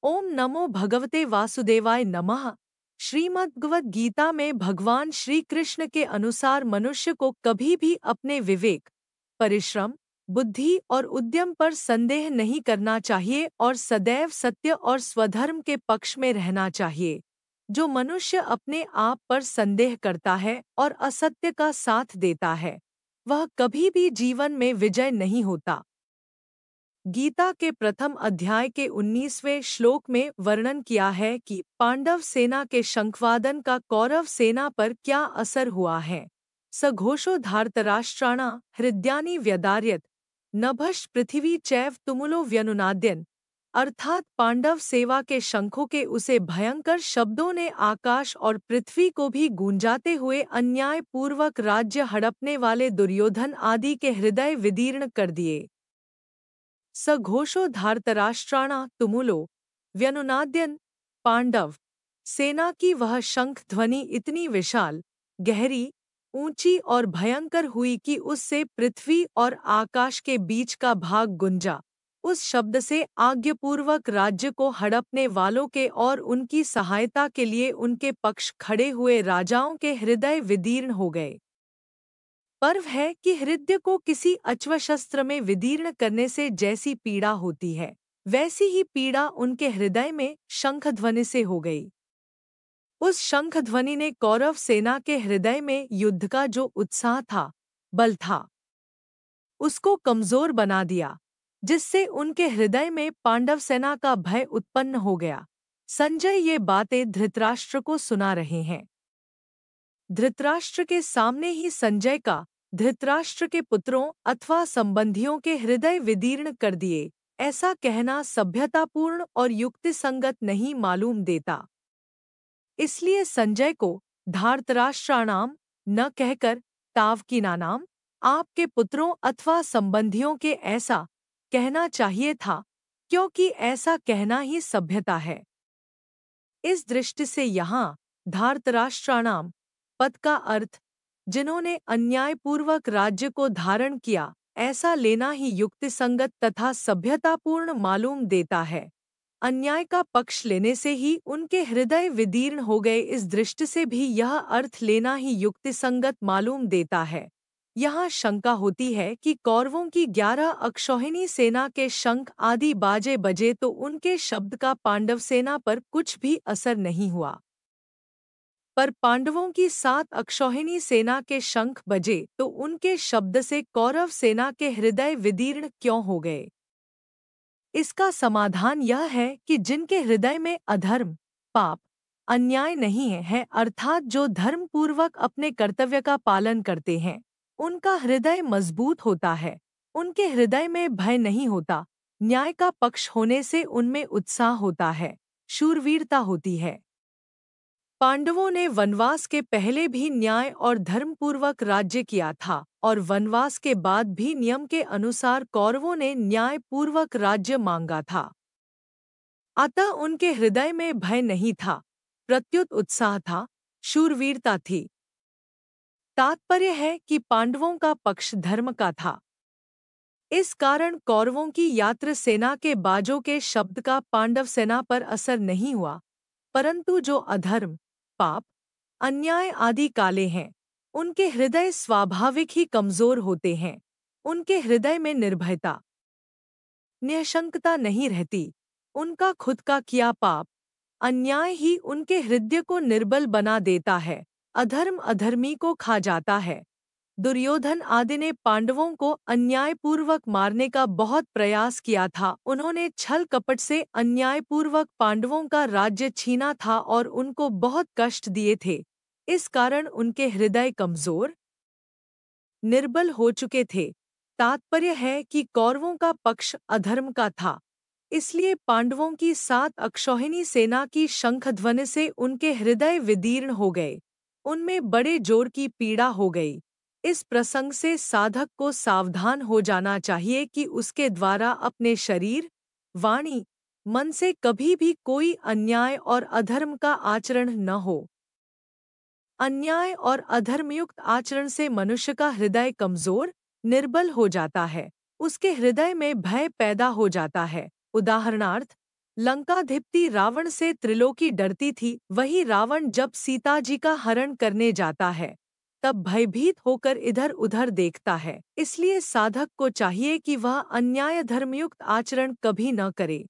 ओम नमो भगवते वासुदेवाय नमः। श्रीमद्भगवद गीता में भगवान श्री कृष्ण के अनुसार मनुष्य को कभी भी अपने विवेक, परिश्रम, बुद्धि और उद्यम पर संदेह नहीं करना चाहिए और सदैव सत्य और स्वधर्म के पक्ष में रहना चाहिए। जो मनुष्य अपने आप पर संदेह करता है और असत्य का साथ देता है, वह कभी भी जीवन में विजय नहीं होता। गीता के प्रथम अध्याय के 19वें श्लोक में वर्णन किया है कि पांडव सेना के शंखवादन का कौरव सेना पर क्या असर हुआ है। सघोषो धार्तराष्ट्राणा हृदयानि व्यदार्यत नभश्च पृथिवी चैव तुमुलो व्यनुनाद्यन। अर्थात पांडव सेवा के शंखों के उसे भयंकर शब्दों ने आकाश और पृथ्वी को भी गूंजाते हुए अन्याय पूर्वक राज्य हड़पने वाले दुर्योधन आदि के हृदय विदीर्ण कर दिए। सघोषो धार्तराष्ट्राणा तुमुलो व्यनुनाद्यन। पांडव सेना की वह शंख ध्वनि इतनी विशाल, गहरी, ऊंची और भयंकर हुई कि उससे पृथ्वी और आकाश के बीच का भाग गुंजा। उस शब्द से आज्ञापूर्वक राज्य को हड़पने वालों के और उनकी सहायता के लिए उनके पक्ष खड़े हुए राजाओं के हृदय विदीर्ण हो गए। पर्व है कि हृदय को किसी अश्वशस्त्र में विदीर्ण करने से जैसी पीड़ा होती है, वैसी ही पीड़ा उनके हृदय में शंखध्वनि से हो गई। उस शंखध्वनि ने कौरव सेना के हृदय में युद्ध का जो उत्साह था, बल था, उसको कमजोर बना दिया, जिससे उनके हृदय में पांडव सेना का भय उत्पन्न हो गया। संजय ये बातें धृतराष्ट्र को सुना रहे हैं। धृतराष्ट्र के सामने ही संजय का धृतराष्ट्र के पुत्रों अथवा संबंधियों के हृदय विदीर्ण कर दिए, ऐसा कहना सभ्यतापूर्ण और युक्तिसंगत नहीं मालूम देता। इसलिए संजय को धार्तराष्ट्राणाम न कहकर तावकीनानाम, आपके पुत्रों अथवा संबंधियों के ऐसा कहना चाहिए था, क्योंकि ऐसा कहना ही सभ्यता है। इस दृष्टि से यहाँ धार्तराष्ट्राणाम पद का अर्थ जिन्होंने अन्यायपूर्वक राज्य को धारण किया, ऐसा लेना ही युक्तिसंगत तथा सभ्यतापूर्ण मालूम देता है। अन्याय का पक्ष लेने से ही उनके हृदय विदीर्ण हो गए, इस दृष्टि से भी यह अर्थ लेना ही युक्तिसंगत मालूम देता है। यहाँ शंका होती है कि कौरवों की 11 अक्षौहिणी सेना के शंख आदि बाजे बजे तो उनके शब्द का पांडव सेना पर कुछ भी असर नहीं हुआ, पर पांडवों की 7 अक्षौहिणी सेना के शंख बजे तो उनके शब्द से कौरव सेना के हृदय विदीर्ण क्यों हो गए। इसका समाधान यह है कि जिनके हृदय में अधर्म, पाप, अन्याय नहीं है, अर्थात जो धर्म पूर्वक अपने कर्तव्य का पालन करते हैं, उनका हृदय मजबूत होता है। उनके हृदय में भय नहीं होता, न्याय का पक्ष होने से उनमें उत्साह होता है, शूरवीरता होती है। पांडवों ने वनवास के पहले भी न्याय और धर्मपूर्वक राज्य किया था और वनवास के बाद भी नियम के अनुसार कौरवों ने न्यायपूर्वक राज्य मांगा था। अतः उनके हृदय में भय नहीं था, प्रत्युत उत्साह था, शूरवीरता थी। तात्पर्य है कि पांडवों का पक्ष धर्म का था। इस कारण कौरवों की यात्र सेना के बाजों के शब्द का पांडव सेना पर असर नहीं हुआ, परंतु जो अधर्म, पाप, अन्याय आदि काले हैं, उनके हृदय स्वाभाविक ही कमजोर होते हैं। उनके हृदय में निर्भयता, निःशंकता नहीं रहती। उनका खुद का किया पाप, अन्याय ही उनके हृदय को निर्बल बना देता है। अधर्म अधर्मी को खा जाता है। दुर्योधन आदि ने पांडवों को अन्यायपूर्वक मारने का बहुत प्रयास किया था। उन्होंने छल कपट से अन्यायपूर्वक पांडवों का राज्य छीना था और उनको बहुत कष्ट दिए थे। इस कारण उनके हृदय कमजोर, निर्बल हो चुके थे। तात्पर्य है कि कौरवों का पक्ष अधर्म का था, इसलिए पांडवों की 7 अक्षौहिणी सेना की शंखध्वनि से उनके हृदय विदीर्ण हो गए, उनमें बड़े जोर की पीड़ा हो गई। इस प्रसंग से साधक को सावधान हो जाना चाहिए कि उसके द्वारा अपने शरीर, वाणी, मन से कभी भी कोई अन्याय और अधर्म का आचरण न हो। अन्याय और अधर्मयुक्त आचरण से मनुष्य का हृदय कमजोर, निर्बल हो जाता है, उसके हृदय में भय पैदा हो जाता है। उदाहरणार्थ, लंकाधिपति रावण से त्रिलोकी डरती थी, वही रावण जब सीता जी का हरण करने जाता है तब भयभीत होकर इधर उधर देखता है। इसलिए साधक को चाहिए कि वह अन्याय धर्मयुक्त आचरण कभी न करे।